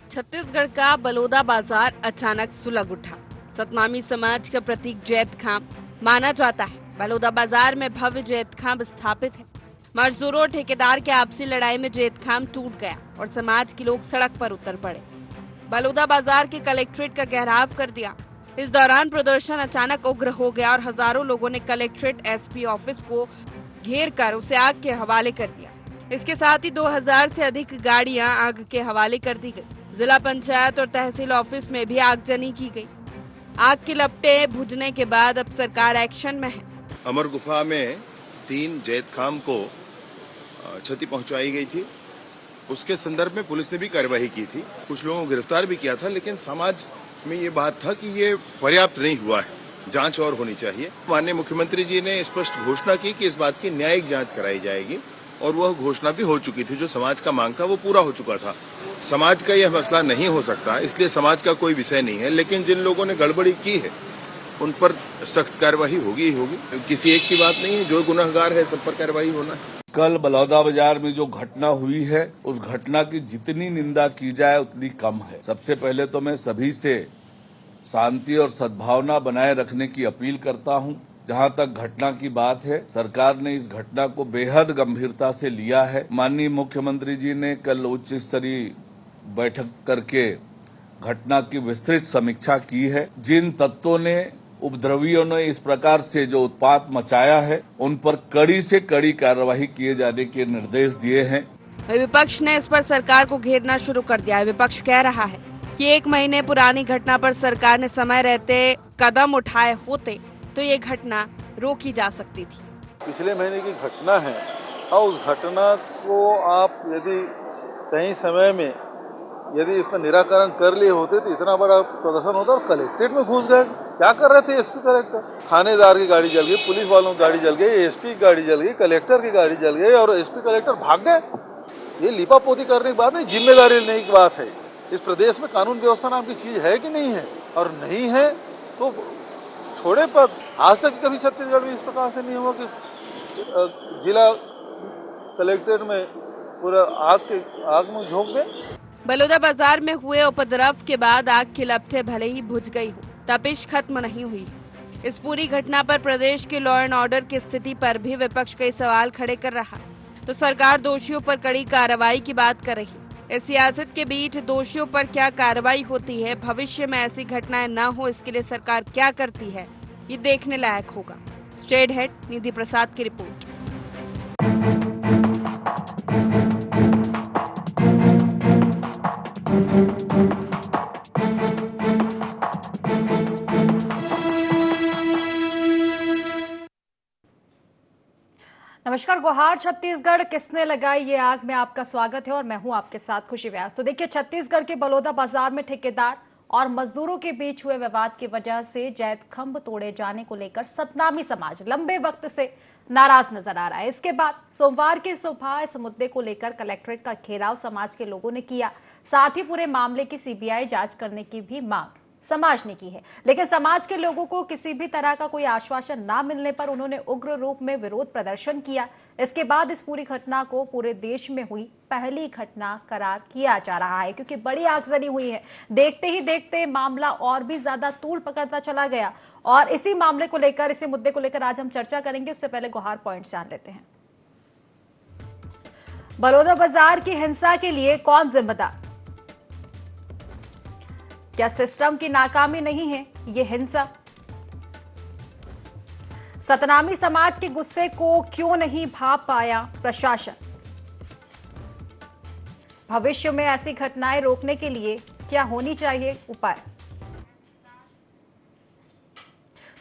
छत्तीसगढ़ का बलौदा बाजार अचानक सुलग उठा। सतनामी समाज का प्रतीक जैत खाम माना जाता है। बलौदा बाजार में भव्य जैत खाम स्थापित है। मजदूरों और ठेकेदार के आपसी लड़ाई में जैत खाम टूट गया और समाज के लोग सड़क पर उतर पड़े। बलौदा बाजार के कलेक्ट्रेट का घेराव कर दिया। इस दौरान प्रदर्शन अचानक उग्र हो गया और हजारों लोगों ने कलेक्ट्रेट एसपी ऑफिस को घेर कर उसे आग के हवाले कर दिया। इसके साथ ही 2000 से अधिक गाड़ियां आग के हवाले कर दी गई। जिला पंचायत और तहसील ऑफिस में भी आगजनी की गई। आग की लपटें बुझने के बाद अब सरकार एक्शन में है। अमर गुफा में 3 जैत खाम को क्षति पहुंचाई गई थी। उसके संदर्भ में पुलिस ने भी कार्यवाही की थी। कुछ लोगों को गिरफ्तार भी किया था, लेकिन समाज में ये बात था कि ये पर्याप्त नहीं हुआ है, जांच और होनी चाहिए। माननीय मुख्यमंत्री जी ने स्पष्ट घोषणा की कि इस बात की न्यायिक जांच कराई जाएगी और वह घोषणा भी हो चुकी थी। जो समाज का मांग था वो पूरा हो चुका था। समाज का यह मसला नहीं हो सकता, इसलिए समाज का कोई विषय नहीं है, लेकिन जिन लोगों ने गड़बड़ी की है उन पर सख्त कार्रवाई होगी ही होगी। किसी एक की बात नहीं है, जो गुनहगार है सब पर कार्रवाई होना है। कल बलौदा बाजार में जो घटना हुई है, उस घटना की जितनी निंदा की जाए उतनी कम है। सबसे पहले तो मैं सभी से शांति और सद्भावना बनाए रखने की अपील करता हूं। जहां तक घटना की बात है, सरकार ने इस घटना को बेहद गंभीरता से लिया है। माननीय मुख्यमंत्री जी ने कल उच्च स्तरीय बैठक करके घटना की विस्तृत समीक्षा की है। जिन तत्वों ने, उपद्रवियों ने इस प्रकार से जो उत्पात मचाया है, उन पर कड़ी से कड़ी कार्रवाई किए जाने के निर्देश दिए हैं। विपक्ष ने इस पर सरकार को घेरना शुरू कर दिया है। विपक्ष कह रहा है कि 1 महीने पुरानी घटना पर सरकार ने समय रहते कदम उठाए होते तो ये घटना रोकी जा सकती थी। पिछले महीने की घटना है और उस घटना को आप यदि सही समय में यदि इसका निराकरण कर लिए होते तो इतना बड़ा प्रदर्शन होता। और कलेक्ट्रेट में घुस गए, क्या कर रहे थे एसपी कलेक्टर? थानेदार की गाड़ी जल गई, पुलिस वालों की गाड़ी जल गई, एसपी की गाड़ी जल गई, कलेक्टर की गाड़ी जल गई और एसपी कलेक्टर भाग गए। ये लिपापोती करने की बात नहीं, जिम्मेदारी लेने की बात है। इस प्रदेश में कानून व्यवस्था नाम की चीज है कि नहीं है? और नहीं है तो छोड़े पद। आज तक कभी छत्तीसगढ़ में इस प्रकार से नहीं हुआ कि जिला कलेक्ट्रेट में पूरा आग में झोंक दे। बलौदा बाजार में हुए उपद्रव के बाद आग की लपटें भले ही बुझ गई हो, तपिश खत्म नहीं हुई। इस पूरी घटना पर प्रदेश के लॉ एंड ऑर्डर की स्थिति पर भी विपक्ष कई सवाल खड़े कर रहा। तो सरकार दोषियों पर कड़ी कार्रवाई की बात कर रही। इस सियासत के बीच दोषियों पर क्या कार्रवाई होती है, भविष्य में ऐसी घटनाएं न हो इसके लिए सरकार क्या करती है, ये देखने लायक होगा। स्टेट हेड निधि प्रसाद की रिपोर्ट। नमस्कार, गुहार छत्तीसगढ़, किसने लगाई ये आग में आपका स्वागत है और मैं हूं आपके साथ खुशी व्यास। तो देखिए, छत्तीसगढ़ के बलौदा बाजार में ठेकेदार और मजदूरों के बीच हुए विवाद की वजह से जैत खंभ तोड़े जाने को लेकर सतनामी समाज लंबे वक्त से नाराज नजर आ रहा है। इसके बाद सोमवार की सुबह इस मुद्दे को लेकर कलेक्ट्रेट का घेराव समाज के लोगों ने किया। साथ ही पूरे मामले की सीबीआई जांच करने की भी मांग समाज ने की है। लेकिन समाज के लोगों को किसी भी तरह का कोई आश्वासन न मिलने पर उन्होंने उग्र रूप में विरोध प्रदर्शन किया। इसके बाद इस पूरी घटना को पूरे देश में हुई पहली घटना करार किया जा रहा है, क्योंकि बड़ी आगजनी हुई है। देखते ही देखते मामला और भी ज्यादा तूल पकड़ता चला गया और इसी मामले को लेकर, इसी मुद्दे को लेकर आज हम चर्चा करेंगे। उससे पहले गुहार पॉइंट जान लेते हैं। बलौदा बाजार की हिंसा के लिए कौन जिम्मेदार? क्या सिस्टम की नाकामी नहीं है ये हिंसा? सतनामी समाज के गुस्से को क्यों नहीं भांप पाया प्रशासन? भविष्य में ऐसी घटनाएं रोकने के लिए क्या होनी चाहिए उपाय?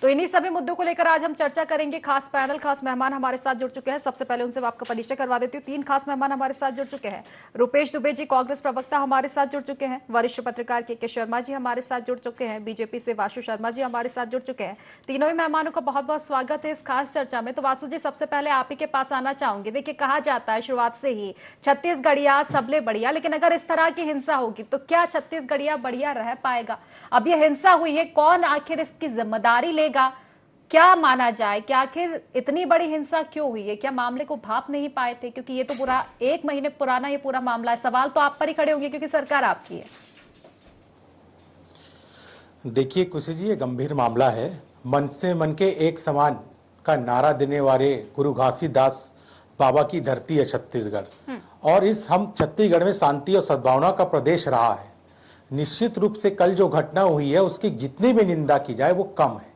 तो इन्हीं सभी मुद्दों को लेकर आज हम चर्चा करेंगे। खास पैनल, खास मेहमान हमारे साथ जुड़ चुके हैं। सबसे पहले उनसे आपका परिचय करवा देती हूँ। 3 खास मेहमान हमारे साथ जुड़ चुके हैं। रुपेश दुबे जी, कांग्रेस प्रवक्ता, हमारे साथ जुड़ चुके हैं। वरिष्ठ पत्रकार के शर्मा जी हमारे साथ जुड़ चुके हैं। बीजेपी से वासु शर्मा जी हमारे साथ जुड़ चुके हैं। तीनों ही मेहमानों का बहुत बहुत स्वागत है इस खास चर्चा में। तो वासु जी, सबसे पहले आप ही के पास आना चाहूंगी। देखिए, कहा जाता है शुरुआत से ही छत्तीसगढ़िया सबले बढ़िया, लेकिन अगर इस तरह की हिंसा होगी तो क्या छत्तीसगढ़िया बढ़िया रह पाएगा? अब ये हिंसा हुई है, कौन आखिर इसकी जिम्मेदारी लेगा? क्या माना जाए कि आखिर इतनी बड़ी हिंसा क्यों हुई है? क्या मामले को भाप नहीं पाए थे? क्योंकि ये तो पूरा 1 महीने पुराना ये पूरा मामला है। सवाल तो आप पर ही खड़े होंगे क्योंकि सरकार आपकी है। देखिए खुशी जी, ये गंभीर मामला है। मन से मन के एक समान का नारा देने वाले गुरु घासीदास बाबा की धरती है छत्तीसगढ़, और इस हम छत्तीसगढ़ में शांति और सद्भावना का प्रदेश रहा है। निश्चित रूप से कल जो घटना हुई है उसकी जितनी भी निंदा की जाए वो कम है।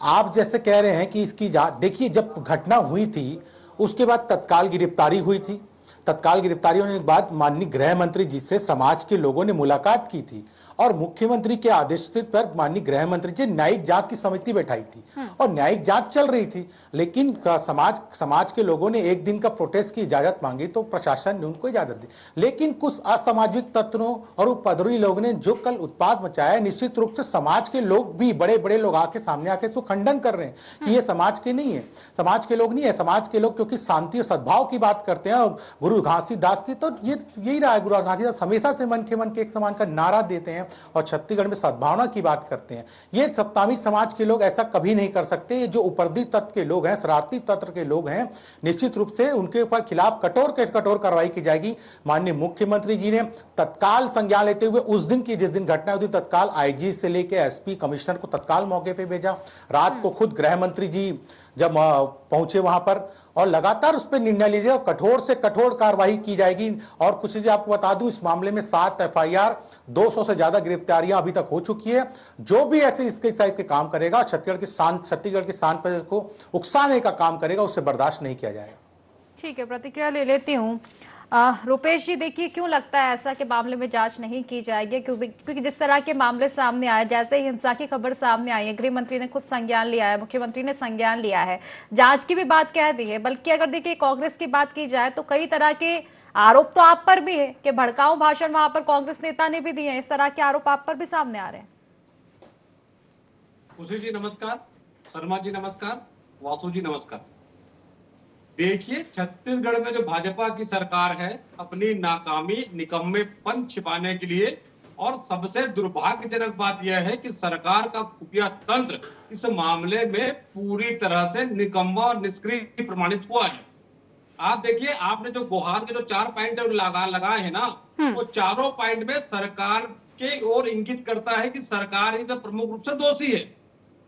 आप जैसे कह रहे हैं कि इसकी जांच, देखिए जब घटना हुई थी उसके बाद तत्काल गिरफ्तारी हुई थी। तत्काल गिरफ्तारी होने के बाद माननीय गृह मंत्री जी से समाज के लोगों ने मुलाकात की थी और मुख्यमंत्री के आदेश पर माननीय गृह मंत्री जी न्यायिक जांच की समिति बैठाई थी और न्यायिक जांच चल रही थी। लेकिन समाज के लोगों ने एक दिन का प्रोटेस्ट की इजाजत मांगी तो प्रशासन ने उनको इजाजत दी। लेकिन कुछ असामाजिक तत्वों और उपद्रवी लोगों ने जो कल उत्पात मचाया, निश्चित रूप से समाज के लोग भी, बड़े बड़े लोग आके सामने आके इसको खंडन कर रहे हैं कि ये समाज के नहीं है, समाज के लोग नहीं है। समाज के लोग क्योंकि शांति और सद्भाव की बात करते हैं और गुरु घासीदास की, तो यही रहा है। गुरु घासीदास हमेशा से मन के एक समान का नारा देते हैं और छत्तीसगढ़ में सद्भावना की बात करते हैं। ये सत्तावी समाज के लोग ऐसा कभी नहीं कर सकते। ये जो उपरदी तत्व के लोग हैं, शरारती तत्व के लोग हैं, निश्चित रूप से उनके ऊपर खिलाफ कठोर कार्रवाई की जाएगी। माननीय मुख्यमंत्री जी ने तत्काल संज्ञान लेते हुए उस दिन की, जिस दिन घटना हुई, तत्काल आईजी से लेकर एसपी कमिश्नर को तत्काल मौके पे भेजा। रात को खुद गृह मंत्री जी जब पहुंचे वहां पर और लगातार उस पर निर्णय लीजिए और कठोर से कठोर कार्रवाई की जाएगी। और कुछ चीजें आपको बता दूं, इस मामले में 7 एफआईआर, 200 से ज्यादा गिरफ्तारियां अभी तक हो चुकी है। जो भी ऐसे इसके टाइप के काम करेगा, छत्तीसगढ़ के शान पर को उकसाने का काम करेगा, उससे बर्दाश्त नहीं किया जाएगा। ठीक है, प्रतिक्रिया ले लेती हूँ। रुपेश जी, देखिए क्यों लगता है ऐसा कि मामले में जांच नहीं की जाएगी? क्योंकि जिस तरह के मामले सामने आए, जैसे ही हिंसा की खबर सामने आई है, गृह मंत्री ने खुद संज्ञान लिया है, मुख्यमंत्री ने संज्ञान लिया है, जांच की भी बात कह दी है। बल्कि अगर देखिए कांग्रेस की बात की जाए तो कई तरह के आरोप तो आप पर भी है कि भड़काऊ भाषण वहां पर कांग्रेस नेता ने भी दिए हैं। इस तरह के आरोप आप पर भी सामने आ रहे हैं। खुशी जी नमस्कार, शर्मा जी नमस्कार, वासु जी नमस्कार। देखिए, छत्तीसगढ़ में जो भाजपा की सरकार है, अपनी नाकामी, निकम्मेपन छिपाने के लिए, और सबसे दुर्भाग्यजनक बात यह है कि सरकार का खुफिया तंत्र इस मामले में पूरी तरह से निकम्मा और निष्क्रिय प्रमाणित हुआ है। आप देखिए, आपने जो गुहार के जो 4 पॉइंट लगाए हैं ना, वो चारों पॉइंट में सरकार के ओर इंगित करता है कि सरकार ही तो प्रमुख रूप से दोषी है।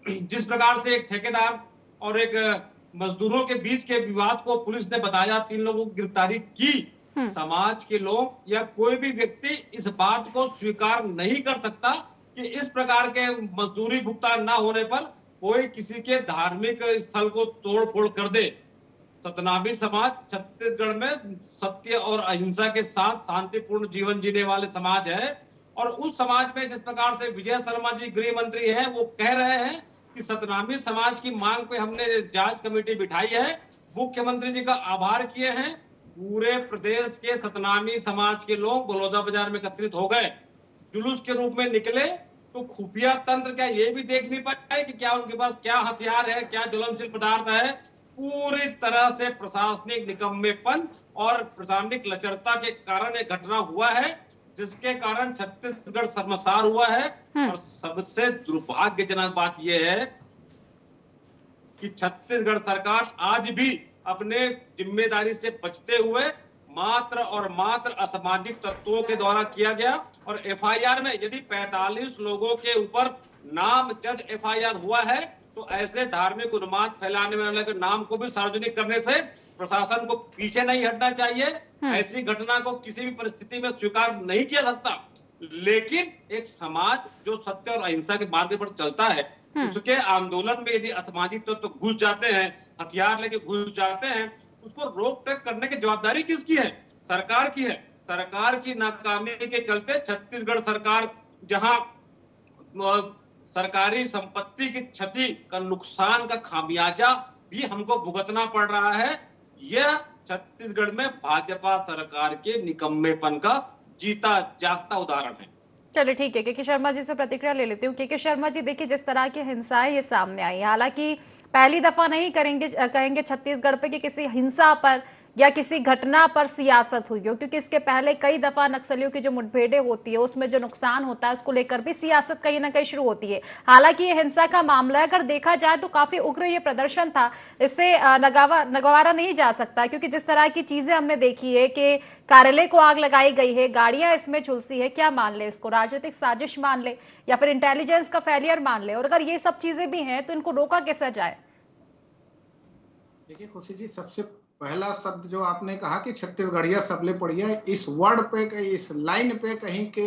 जिस प्रकार से एक ठेकेदार और एक मजदूरों के बीच के विवाद को पुलिस ने बताया, 3 लोगों की गिरफ्तारी की, समाज के लोग या कोई भी व्यक्ति इस बात को स्वीकार नहीं कर सकता कि इस प्रकार के मजदूरी भुगतान ना होने पर कोई किसी के धार्मिक स्थल को तोड़ फोड़ कर दे। सतनामी समाज छत्तीसगढ़ में सत्य और अहिंसा के साथ शांतिपूर्ण जीवन जीने वाले समाज है, और उस समाज में जिस प्रकार से विजय शर्मा जी गृह मंत्री हैं, वो कह रहे हैं कि सतनामी समाज की मांग पे हमने जांच कमेटी बिठाई है, मुख्यमंत्री जी का आभार किए हैं। पूरे प्रदेश के सतनामी समाज के लोग बलौदाबाजार में एकत्रित हो गए, जुलूस के रूप में निकले, तो खुफिया तंत्र क्या ये भी देख नहीं पाए कि क्या उनके पास क्या हथियार है, क्या ज्वलनशील पदार्थ है? पूरी तरह से प्रशासनिक निकम्मेपन और प्रशासनिक लचरता के कारण ये घटना हुआ है, जिसके कारण छत्तीसगढ़ शर्मसार हुआ है। और सबसे दुर्भाग्यजनक बात यह है कि छत्तीसगढ़ सरकार आज भी अपने जिम्मेदारी से बचते हुए मात्र और मात्र असामाजिक तत्वों के द्वारा किया गया, और एफआईआर में यदि 45 लोगों के ऊपर नामजद एफआईआर हुआ है, तो ऐसे धार्मिक उन्माद फैलाने वाले के नाम को भी सार्वजनिक करने से प्रशासन को पीछे नहीं हटना चाहिए। ऐसी घटना को किसी भी परिस्थिति में स्वीकार नहीं किया सकता। लेकिन एक समाज जो सत्य और अहिंसा के मार्ग पर चलता है, उसके आंदोलन में यदि असामाजिक तत्व तो घुस जाते हैं, हथियार लेके घुस जाते हैं, उसको रोक टोक करने की जवाबदारी किसकी है? सरकार की है। सरकार की नाकामी के चलते छत्तीसगढ़ सरकार जहां सरकारी संपत्ति की क्षति का नुकसान का खामियाजा भी हमको भुगतना पड़ रहा है, यह छत्तीसगढ़ में भाजपा सरकार के निकम्मेपन का जीता जागता उदाहरण है। चलिए ठीक है, के शर्मा जी से प्रतिक्रिया ले लेती हूँ। के शर्मा जी, देखिए जिस तरह की हिंसाएं ये सामने आई, हालांकि पहली दफा नहीं कहेंगे छत्तीसगढ़ पे कि किसी हिंसा पर या किसी घटना पर सियासत हुई हो, क्योंकि इसके पहले कई दफा नक्सलियों की जो मुठभेड़ें होती है उसमें जो नुकसान होता है उसको लेकर भी सियासत कहीं ना कहीं शुरू होती है। हालांकि ये हिंसा का मामला अगर देखा जाए तो काफी उग्र ये प्रदर्शन था, इससे नगवारा नहीं जा सकता, क्योंकि जिस तरह की चीजें हमने देखी है कि कार्यालय को आग लगाई गई है, गाड़ियां इसमें झुलसी है, क्या मान ले इसको, राजनीतिक साजिश मान ले या फिर इंटेलिजेंस का फेलियर मान ले, और अगर ये सब चीजें भी हैं तो इनको रोका कैसे जाए? देखिए खुशी जी, सबसे पहला शब्द जो आपने कहा कि छत्तीसगढ़िया सबले पड़िया, इस वर्ड पे, इस लाइन पे कहीं के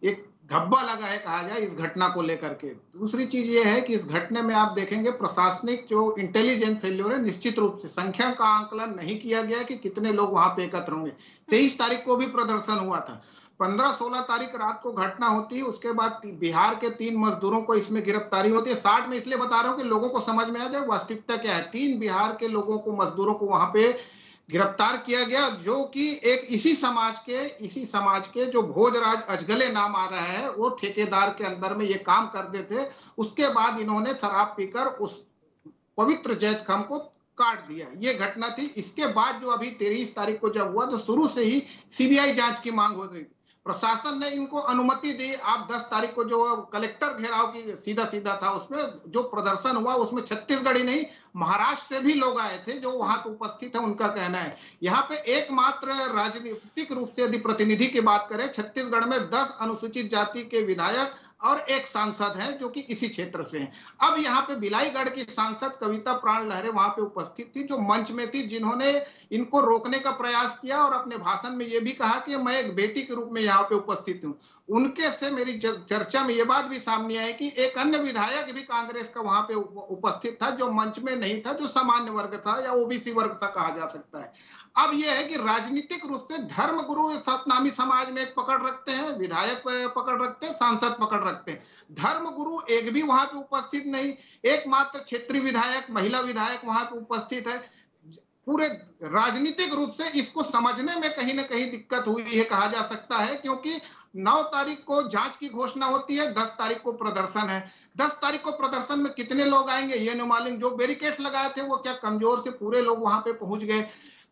एक धब्बा लगा है कहा जाए इस घटना को लेकर के। दूसरी चीज ये है कि इस घटने में आप देखेंगे प्रशासनिक जो इंटेलिजेंस फेल्योर है, निश्चित रूप से संख्या का आंकलन नहीं किया गया कि कितने लोग वहां पे एकत्र होंगे। 23 तारीख को भी प्रदर्शन हुआ था, 15-16 तारीख रात को घटना होती है, उसके बाद बिहार के 3 मजदूरों को इसमें गिरफ्तारी होती है। 60 में इसलिए बता रहा हूं कि लोगों को समझ में आ जाए वास्तविकता क्या है। 3 बिहार के लोगों को, मजदूरों को वहां पे गिरफ्तार किया गया, जो कि एक इसी समाज के जो भोजराज अजगले नाम आ रहा है, वो ठेकेदार के अंदर में ये काम करते थे। उसके बाद इन्होंने शराब पीकर उस पवित्र जैत खाम को काट दिया, ये घटना थी। इसके बाद जो अभी 23 तारीख को जब हुआ तो शुरू से ही सीबीआई जांच की मांग हो रही थी। प्रशासन ने इनको अनुमति दी। आप 10 तारीख को जो कलेक्टर घेराव की सीधा था, उसमें जो प्रदर्शन हुआ उसमें छत्तीसगढ़ ही नहीं महाराष्ट्र से भी लोग आए थे जो वहां पे उपस्थित है। उनका कहना है यहाँ पे एकमात्र राजनीतिक रूप से यदि प्रतिनिधि की बात करें, छत्तीसगढ़ में 10 अनुसूचित जाति के विधायक और एक सांसद हैं जो कि इसी क्षेत्र से हैं। अब यहाँ पे बिलाईगढ़ की सांसद कविता प्राण लहरे वहां पे उपस्थित थी, जो मंच में थी, जिन्होंने इनको रोकने का प्रयास किया और अपने भाषण में ये भी कहा कि मैं एक बेटी के रूप में यहाँ पे उपस्थित हूँ। उनके से मेरी चर्चा में ये बात भी सामने आई कि एक अन्य विधायक भी कांग्रेस का वहां पे उपस्थित था, जो मंच में नहीं था, जो सामान्य वर्ग था या ओबीसी वर्ग सा कहा जा सकता है। अब यह है कि राजनीतिक रूप से धर्मगुरु सतनामी समाज में एक पकड़ रखते हैं, विधायक पकड़ रखते हैं, सांसद पकड़ रखते हैं, धर्मगुरु एक भी वहां पे उपस्थित नहीं। एकमात्र क्षेत्रीय विधायक, महिला विधायक वहां पे उपस्थित है। पूरे राजनीतिक रूप से इसको समझने में कहीं ना कहीं दिक्कत हुई है कहा जा सकता है, क्योंकि 9 तारीख को जांच की घोषणा होती है, 10 तारीख को प्रदर्शन है। 10 तारीख को प्रदर्शन में कितने लोग आएंगे ये नहीं मालूम। जो बैरिकेड्स लगाए थे वो क्या कमजोर से पूरे लोग वहां पे पहुंच गए।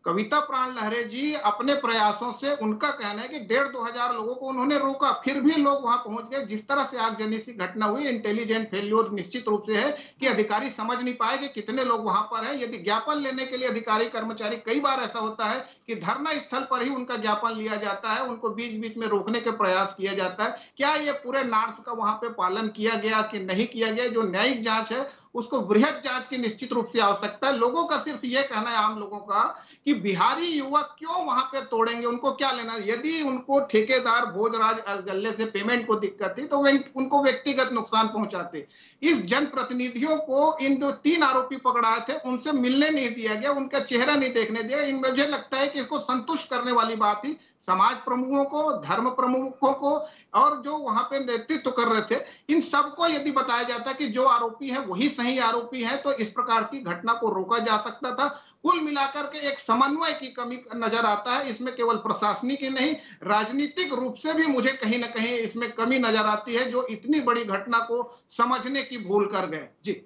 कविता प्राण लहरे जी अपने प्रयासों से, उनका कहना है कि 1,500-2 हजार लोगों को उन्होंने रोका, फिर भी लोग वहां पहुंच गए। जिस तरह से आगजनी सी घटना हुई, इंटेलिजेंट फेल्योर निश्चित रूप से है कि अधिकारी समझ नहीं पाए कि कितने लोग वहां पर है। यदि ज्ञापन लेने के लिए अधिकारी कर्मचारी, कई बार ऐसा होता है कि धरना स्थल पर ही उनका ज्ञापन लिया जाता है, उनको बीच बीच में रोकने के प्रयास किया जाता है। क्या ये पूरे नॉर्म्स का वहां पे पालन किया गया कि नहीं किया गया? जो न्यायिक जांच है उसको बृहद जांच की निश्चित रूप से आवश्यकता है। लोगों का सिर्फ ये कहना है, आम लोगों का, कि बिहारी युवक क्यों वहां पे तोड़ेंगे, उनको क्या लेना। यदि उनको ठेकेदार भोजराज अरगल्ले से पेमेंट को दिक्कत थी तो उनको व्यक्तिगत नुकसान पहुंचाते। इस जनप्रतिनिधियों को इन जो 3 आरोपी पकड़ाए थे उनसे मिलने नहीं दिया गया, उनका चेहरा नहीं देखने दिया। इन मुझे लगता है कि इसको संतुष्ट करने वाली बात थी समाज प्रमुखों को, धर्म प्रमुखों को, और जो वहां पे नेतृत्व कर रहे थे, इन सबको यदि बताया जाता कि जो आरोपी है वही सही आरोपी है, तो इस प्रकार की घटना को रोका जा सकता था। कुल मिलाकर के एक समन्वय की कमी नजर आता है इसमें, केवल प्रशासनिक ही नहीं, राजनीतिक रूप से भी मुझे कहीं ना कहीं इसमें कमी नजर आती है, जो इतनी बड़ी घटना को समझने की भूल कर गए। जी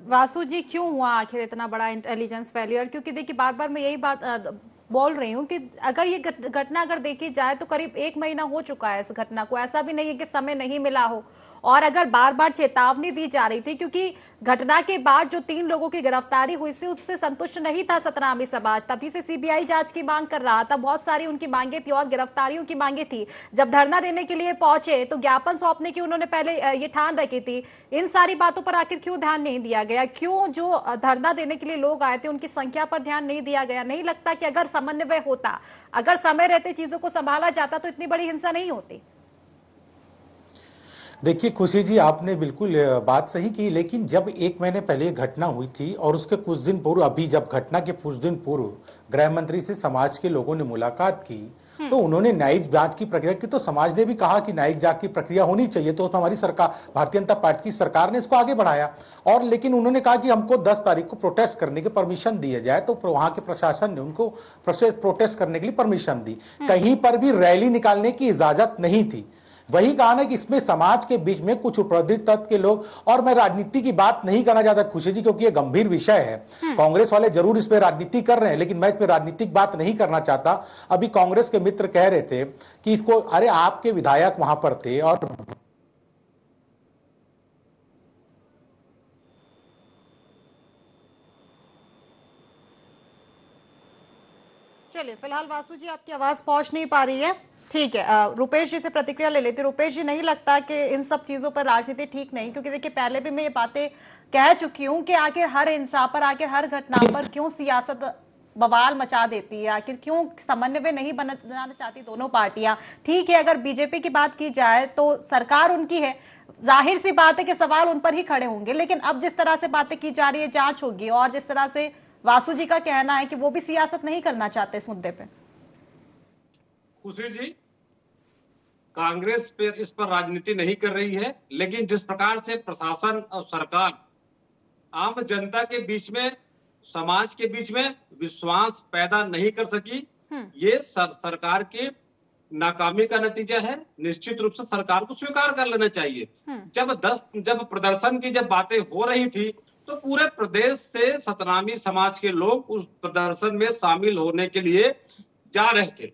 वासु जी, क्यों हुआ आखिर इतना बड़ा इंटेलिजेंस फेलियर? क्योंकि देखिए बार बार मैं यही बात बोल रही हूँ कि अगर ये घटना अगर देखी जाए तो करीब 1 महीना हो चुका है इस घटना को। ऐसा भी नहीं है कि समय नहीं मिला हो, और अगर बार बार चेतावनी दी जा रही थी, क्योंकि घटना के बाद जो 3 लोगों की गिरफ्तारी हुई थी उससे संतुष्ट नहीं था सतनामी समाज, तभी से सीबीआई जांच की मांग कर रहा था। बहुत सारी उनकी मांगे थी और गिरफ्तारियों की मांगे थी। जब धरना देने के लिए पहुंचे तो ज्ञापन सौंपने की उन्होंने पहले ये ठान रखी थी। इन सारी बातों पर आखिर क्यों ध्यान नहीं दिया गया? क्यों जो धरना देने के लिए लोग आए थे उनकी संख्या पर ध्यान नहीं दिया गया? नहीं लगता कि अगर समन्वय होता, अगर समय रहते चीजों को संभाला जाता तो इतनी बड़ी हिंसा नहीं होती? देखिए खुशी जी, आपने बिल्कुल बात सही की, लेकिन जब 1 महीने पहले घटना हुई थी और उसके कुछ दिन पूर्व, अभी जब घटना के कुछ दिन पूर्व गृह मंत्री से समाज के लोगों ने मुलाकात की तो उन्होंने न्यायिक जांच की प्रक्रिया की, तो समाज ने भी कहा कि न्यायिक जांच की प्रक्रिया होनी चाहिए। तो हमारी सरकार, भारतीय जनता पार्टी की सरकार ने इसको आगे बढ़ाया, और लेकिन उन्होंने कहा कि हमको 10 तारीख को प्रोटेस्ट करने की परमिशन दिया जाए, तो वहां के प्रशासन ने उनको प्रोटेस्ट करने के लिए परमिशन दी। कहीं पर भी रैली निकालने की इजाजत नहीं थी। वही कहा है कि इसमें समाज के बीच में कुछ उपरोधित तत्व के लोग, और मैं राजनीति की बात नहीं करना चाहता खुशी जी, क्योंकि ये गंभीर विषय है। कांग्रेस वाले जरूर इस पे राजनीति कर रहे हैं, लेकिन मैं इस पे राजनीतिक बात नहीं करना चाहता। अभी कांग्रेस के मित्र कह रहे थे कि इसको, अरे आपके विधायक वहां पर थे और चलिए, फिलहाल वासु जी आपकी आवाज पहुंच नहीं पा रही है। ठीक है, रुपेश जी से प्रतिक्रिया ले लेते। रुपेश जी, नहीं लगता कि इन सब चीजों पर राजनीति ठीक नहीं? क्योंकि देखिए, पहले भी मैं ये बातें कह चुकी हूं कि आखिर हर इंसान पर, आखिर हर घटना पर क्यों सियासत बवाल मचा देती है? आखिर क्यों समन्वय नहीं बनाना चाहती दोनों पार्टियां? ठीक है, अगर बीजेपी की बात की जाए तो सरकार उनकी है, जाहिर सी बात है कि सवाल उन पर ही खड़े होंगे। लेकिन अब जिस तरह से बातें की जा रही है, जांच होगी, और जिस तरह से वासु जी का कहना है कि वो भी सियासत नहीं करना चाहते इस मुद्दे पे। खुशी जी, कांग्रेस पे इस पर राजनीति नहीं कर रही है, लेकिन जिस प्रकार से प्रशासन और सरकार आम जनता के बीच में, समाज के बीच में विश्वास पैदा नहीं कर सकी, ये सरकार की नाकामी का नतीजा है। निश्चित रूप से सरकार को स्वीकार कर लेना चाहिए। जब प्रदर्शन की जब बातें हो रही थी तो पूरे प्रदेश से सतनामी समाज के लोग उस प्रदर्शन में शामिल होने के लिए जा रहे थे।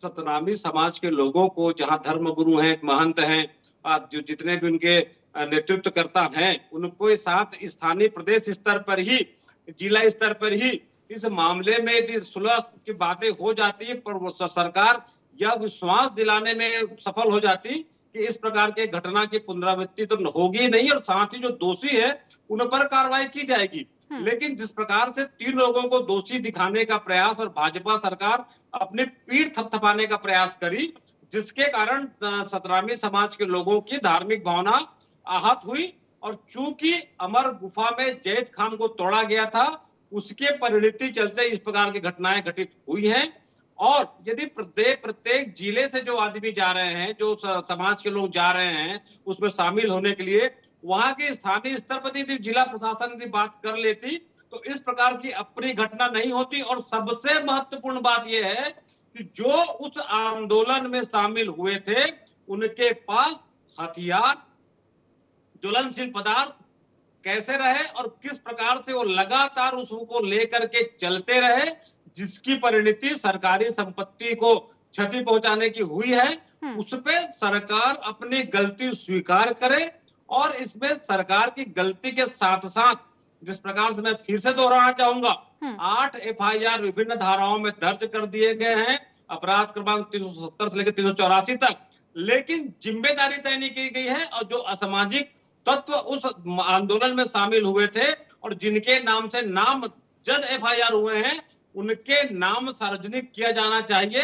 सतनामी समाज के लोगों को, जहां धर्मगुरु हैं, महंत हैं, जो जितने भी उनके नेतृत्वकर्ता हैं, उनको साथ स्थानीय प्रदेश स्तर पर ही, जिला स्तर पर ही इस मामले में यदि सुलह की बातें हो जाती है, पर वो सरकार यह विश्वास दिलाने में सफल हो जाती कि इस प्रकार के घटना की पुनरावृत्ति तो होगी नहीं, और साथ ही जो दोषी है उन पर कार्रवाई की जाएगी। लेकिन जिस प्रकार से 3 लोगों को दोषी दिखाने का प्रयास और भाजपा सरकार अपनी पीठ थपथपाने का प्रयास करी, जिसके कारण सतनामी समाज के लोगों की धार्मिक भावना आहत हुई, और चूंकि अमर गुफा में जैत खान को तोड़ा गया था, उसके परिणति चलते इस प्रकार की घटनाएं घटित हुई हैं। और यदि प्रत्येक जिले से जो आदमी जा रहे हैं, जो समाज के लोग जा रहे हैं उसमें शामिल होने के लिए, वहां के स्थानीय स्तर पर यदि जिला प्रशासन यदि बात कर लेती तो इस प्रकार की अप्रिय घटना नहीं होती। और सबसे महत्वपूर्ण बात यह है कि जो उस आंदोलन में शामिल हुए थे, उनके पास हथियार, ज्वलनशील पदार्थ कैसे रहे और किस प्रकार से वो लगातार उसको लेकर के चलते रहे, जिसकी परिणति सरकारी संपत्ति को क्षति पहुंचाने की हुई है। उस पे सरकार अपनी गलती स्वीकार करे, और इसमें सरकार की गलती के साथ साथ, जिस प्रकार से मैं फिर से दोहराना चाहूंगा, 8 FIR विभिन्न धाराओं में दर्ज कर दिए गए हैं, अपराध क्रमांक 370 से लेकर 384 तक, लेकिन जिम्मेदारी तय नहीं की गई है। और जो असामाजिक तत्व उस आंदोलन में शामिल हुए थे और जिनके नाम से नामजद FIR हुए हैं, उनके नाम सार्वजनिक किया जाना चाहिए,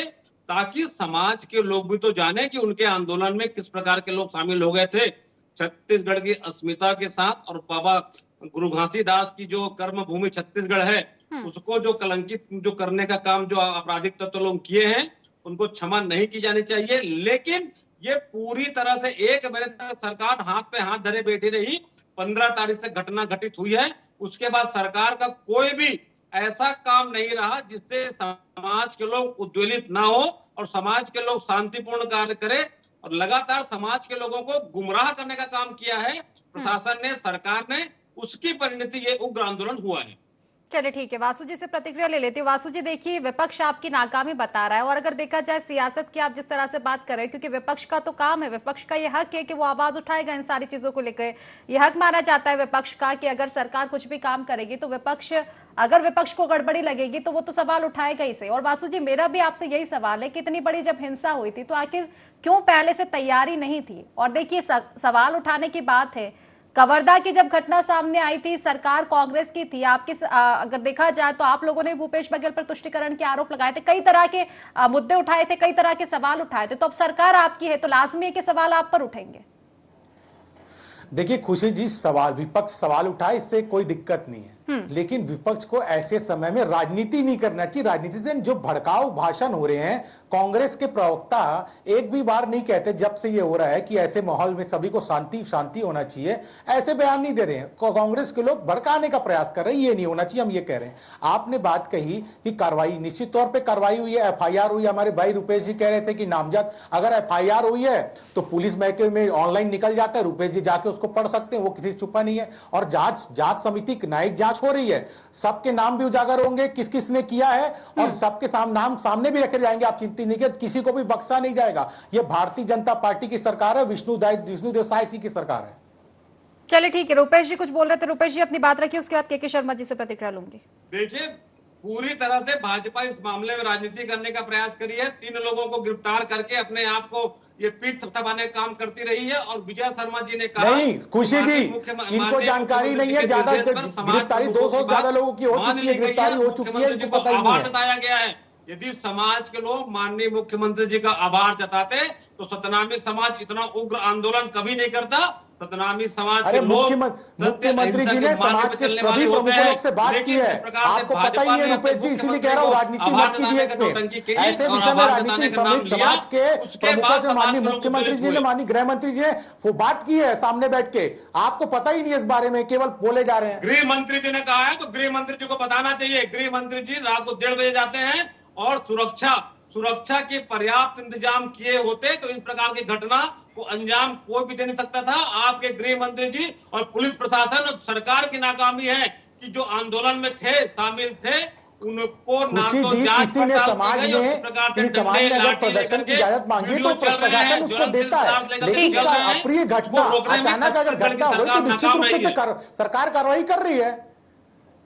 ताकि समाज के लोग भी तो जाने कि उनके आंदोलन में किस प्रकार के लोग शामिल हो गए थे। छत्तीसगढ़ की अस्मिता के साथ और बाबा गुरु घासीदास की जो कर्म भूमि छत्तीसगढ़ है, उसको जो कलंकित जो करने का काम जो आपराधिक तत्व लोग किए हैं, उनको क्षमा नहीं की जानी चाहिए। लेकिन ये पूरी तरह से 1 महीने तक सरकार हाथ पे हाथ धरे बैठी रही। 15 तारीख से घटना घटित हुई है, उसके बाद सरकार का कोई भी ऐसा काम नहीं रहा जिससे समाज के लोग उद्वेलित ना हो और समाज के लोग शांतिपूर्ण कार्य करें। और लगातार समाज के लोगों को गुमराह करने का काम किया है प्रशासन ने, सरकार ने, उसकी परिणति ये उग्र आंदोलन हुआ है। चलिए, ठीक है, वासु जी से प्रतिक्रिया ले लेती हूँ। वासु जी, देखिए, विपक्ष आपकी नाकामी बता रहा है, और अगर देखा जाए सियासत की आप जिस तरह से बात कर रहे हैं, क्योंकि विपक्ष का तो काम है, विपक्ष का ये हक है कि वो आवाज उठाएगा इन सारी चीजों को लेकर। ये हक माना जाता है विपक्ष का कि अगर सरकार कुछ भी काम करेगी तो अगर विपक्ष को गड़बड़ी लगेगी तो वो तो सवाल उठाएगा ही सही। और वासु जी, मेरा भी आपसे यही सवाल है कि इतनी बड़ी जब हिंसा हुई थी तो आखिर क्यों पहले से तैयारी नहीं थी? और देखिए, सवाल उठाने की बात है, कवर्धा की जब घटना सामने आई थी, सरकार कांग्रेस की थी, आपकी अगर देखा जाए तो आप लोगों ने भूपेश बघेल पर तुष्टिकरण के आरोप लगाए थे, कई तरह के मुद्दे उठाए थे, कई तरह के सवाल उठाए थे। तो अब सरकार आपकी है तो लाजमी है कि सवाल आप पर उठेंगे। देखिए खुशी जी, विपक्ष सवाल उठाए, इससे कोई दिक्कत नहीं है, लेकिन विपक्ष को ऐसे समय में राजनीति नहीं करना चाहिए। राजनीति से जो भड़काऊ भाषण हो रहे हैं, कांग्रेस के प्रवक्ता एक भी बार नहीं कहते जब से ये हो रहा है कि ऐसे माहौल में सभी को शांति शांति होना चाहिए, ऐसे बयान नहीं दे रहे हैं। कांग्रेस के लोग भड़काने का प्रयास कर रहे हैं, ये नहीं होना चाहिए, हम ये कह रहे हैं। आपने बात कही कि कार्रवाई, निश्चित तौर पे कार्रवाई हुई है, एफआईआर हुई है। हमारे भाई रुपेश जी कह रहे थे कि नामजद, अगर एफआईआर हुई है तो पुलिस महकमे में ऑनलाइन निकल जाता है, रुपेश जी जाके उसको पढ़ सकते हैं, वो किसी से छुपा नहीं है। और जांच समिति न्यायिक जांच हो रही है, सबके नाम भी उजागर होंगे किस किस ने किया है, और सबके नाम सामने भी रखे जाएंगे। आप चिंता नहीं करें, किसी को भी बख्शा नहीं जाएगा। ये भारतीय जनता पार्टी की सरकार है, विष्णुदेव साय की सरकार है। चलिए ठीक है, रुपेश जी कुछ बोल रहे थे, रुपेश जी अपनी बात रखिए, उसके बाद के शर्मा जी से प्रतिक्रिया लूंगी। देखिए, पूरी तरह से भाजपा इस मामले में राजनीति करने का प्रयास करी है। 3 लोगों को गिरफ्तार करके अपने आप को ये पीठ थपथपाने का काम करती रही है। और विजय शर्मा जी ने कहा, नहीं खुशी जी, इनको जानकारी नहीं है, ज्यादा गिरफ्तारी 200 ज्यादा लोगों की हो चुकी है, गिरफ्तारी हो चुकी है, इनको पता ही नहीं है। जताया गया है। यदि समाज के लोग माननीय मुख्यमंत्री जी का आभार जताते तो सतनामी समाज इतना उग्र आंदोलन कभी नहीं करता। सतनामी समाज के लोग, मुख्यमंत्री जी ने समाज के सभी प्रमुखों से बात की है, आपको पता ही नहीं है रुपेश जी, इसीलिए कह रहा हूँ राजनीति मत कीजिए इसमें। ऐसे विषय में राजनीति समाज के प्रमुखों से माननीय मुख्यमंत्री जी ने, माननीय गृह मंत्री जी ने वो बात की है सामने बैठ के, आपको पता ही नहीं है इस बारे में, केवल बोले जा रहे हैं। गृह मंत्री जी ने कहा है तो गृह मंत्री जी को बताना चाहिए। गृह मंत्री जी रात को 1:30 बजे जाते हैं और सुरक्षा के पर्याप्त इंतजाम किए होते तो इस प्रकार की घटना को अंजाम कोई भी दे नहीं सकता था। आपके गृह मंत्री जी और पुलिस प्रशासन और सरकार की नाकामी है कि जो आंदोलन में थे, शामिल थे, उनको ना तो जांच किसी ने समाज में अगर प्रदर्शन की इजाजत मांगी तो प्रशासन उसको देता है, लेकिन अप्रिय घटना अचानक अगर घटना हो तो निश्चित रूप से सरकार कार्रवाई कर रही है।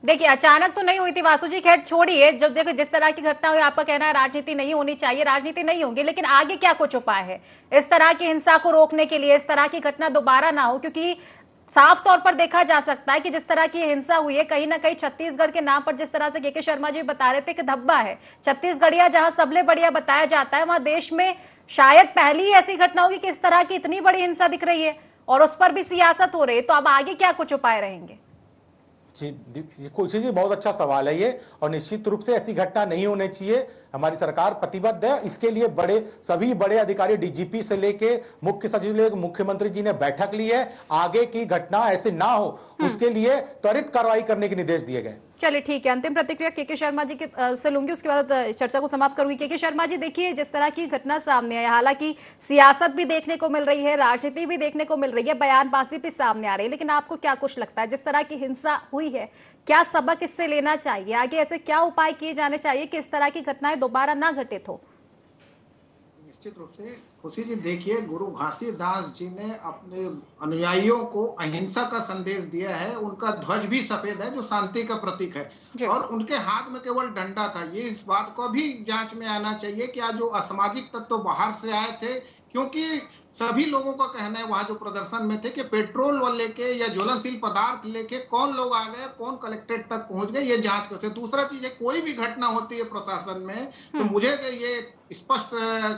देखिए अचानक तो नहीं हुई थी वासु जी, खैर छोड़िए, जब देखो जिस तरह की घटना हुई, आपका कहना है राजनीति नहीं होनी चाहिए, राजनीति नहीं होगी, लेकिन आगे क्या कुछ उपाय है इस तरह की हिंसा को रोकने के लिए, इस तरह की घटना दोबारा ना हो? क्योंकि साफ तौर पर देखा जा सकता है कि जिस तरह की हिंसा हुई है, कहीं ना कहीं छत्तीसगढ़ के नाम पर, जिस तरह से के शर्मा जी बता रहे थे कि धब्बा है, छत्तीसगढ़िया जहां सबले बढ़िया बताया जाता है, वहां देश में शायद पहली ऐसी घटना होगी कि इस तरह की इतनी बड़ी हिंसा दिख रही है और उस पर भी सियासत हो रही है। तो अब आगे क्या कुछ उपाय रहेंगे? जी कुछ जी, बहुत अच्छा सवाल है ये, और निश्चित रूप से ऐसी घटना नहीं होनी चाहिए। हमारी सरकार प्रतिबद्ध है इसके लिए। सभी बड़े अधिकारी, डीजीपी से लेके मुख्य सचिव लेके मुख्यमंत्री जी ने बैठक ली है। आगे की घटना ऐसे ना हो उसके लिए त्वरित कार्रवाई करने के निर्देश दिए गए। चलिए ठीक है, अंतिम प्रतिक्रिया के शर्मा जी से लूंगी, उसके बाद चर्चा को समाप्त करूंगी। के शर्मा जी, देखिए जिस तरह की घटना सामने आई, हालांकि सियासत भी देखने को मिल रही है, राजनीति भी देखने को मिल रही है, बयानबाजी भी सामने आ रही है, लेकिन आपको क्या कुछ लगता है जिस तरह की हिंसा हुई है, क्या सबक इससे लेना चाहिए? आगे ऐसे क्या उपाय किए जाने चाहिए कि इस तरह की घटनाएं दोबारा ना घटित हो? निश्चित रूप से खुशी जी, देखिए गुरु घासीदास जी ने अपने अनुयायियों को अहिंसा का संदेश दिया है। उनका ध्वज भी सफेद है जो शांति का प्रतीक है, और उनके हाथ में केवल डंडा था। ये इस बात को भी जांच में आना चाहिए कि आज जो असामाजिक तत्व बाहर से आए थे, क्योंकि सभी लोगों का कहना है वहां जो प्रदर्शन में थे कि पेट्रोल व लेके या ज्वलनशील पदार्थ लेके कौन लोग आ गए, कौन कलेक्ट्रेट तक पहुंच गए, ये जांच करते। दूसरा चीज है, कोई भी घटना होती है प्रशासन में तो मुझे ये स्पष्ट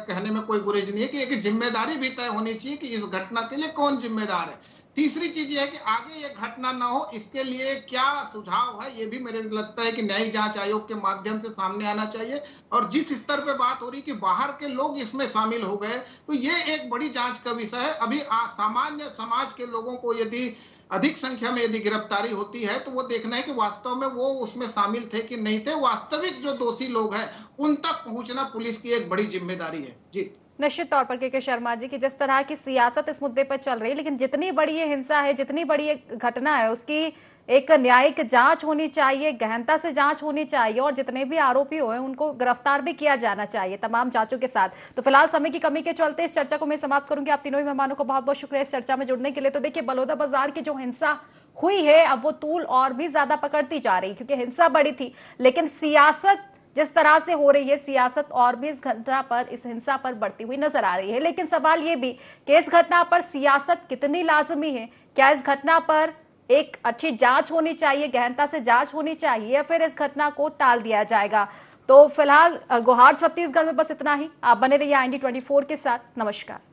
कहने में कोई गुरेज नहीं है कि एक जिम्मेदारी भी तय होनी चाहिए कि इस घटना के लिए कौन जिम्मेदार है। तीसरी चीज ये है कि आगे ये घटना ना हो, इसके लिए क्या सुझाव है, ये भी मेरे लगता है कि न्यायिक जांच आयोग के माध्यम से सामने आना चाहिए। और जिस स्तर पे बात हो रही कि बाहर के लोग इसमें शामिल हो गए, तो ये एक बड़ी जांच का विषय है। अभी सामान्य समाज के लोगों को यदि अधिक संख्या में यदि गिरफ्तारी होती है तो वो देखना है कि वास्तव में वो उसमें शामिल थे कि नहीं थे। वास्तविक जो दोषी लोग हैं उन तक पहुंचना पुलिस की एक बड़ी जिम्मेदारी है। जी निश्चित तौर पर के शर्मा जी की जिस तरह की सियासत इस मुद्दे पर चल रही है, लेकिन जितनी बड़ी ये हिंसा है, जितनी बड़ी ये घटना है, उसकी एक न्यायिक जांच होनी चाहिए, गहनता से जांच होनी चाहिए, और जितने भी आरोपी हुए उनको गिरफ्तार भी किया जाना चाहिए तमाम जांचों के साथ। तो फिलहाल समय की कमी के चलते इस चर्चा को मैं समाप्त करूंगी। आप तीनों ही मेहमानों को बहुत बहुत शुक्रिया इस चर्चा में जुड़ने के लिए। तो देखिए, बलौदाबाजार की जो हिंसा हुई है, अब वो तूल और भी ज्यादा पकड़ती जा रही, क्योंकि हिंसा बड़ी थी, लेकिन सियासत जिस तरह से हो रही है, सियासत और भी इस घटना पर, इस हिंसा पर बढ़ती हुई नजर आ रही है। लेकिन सवाल ये भी कि इस घटना पर सियासत कितनी लाजमी है? क्या इस घटना पर एक अच्छी जांच होनी चाहिए, गहनता से जांच होनी चाहिए, या फिर इस घटना को टाल दिया जाएगा? तो फिलहाल गुहार छत्तीसगढ़ में बस इतना ही। आप बने रहिए IND 24 के साथ। नमस्कार।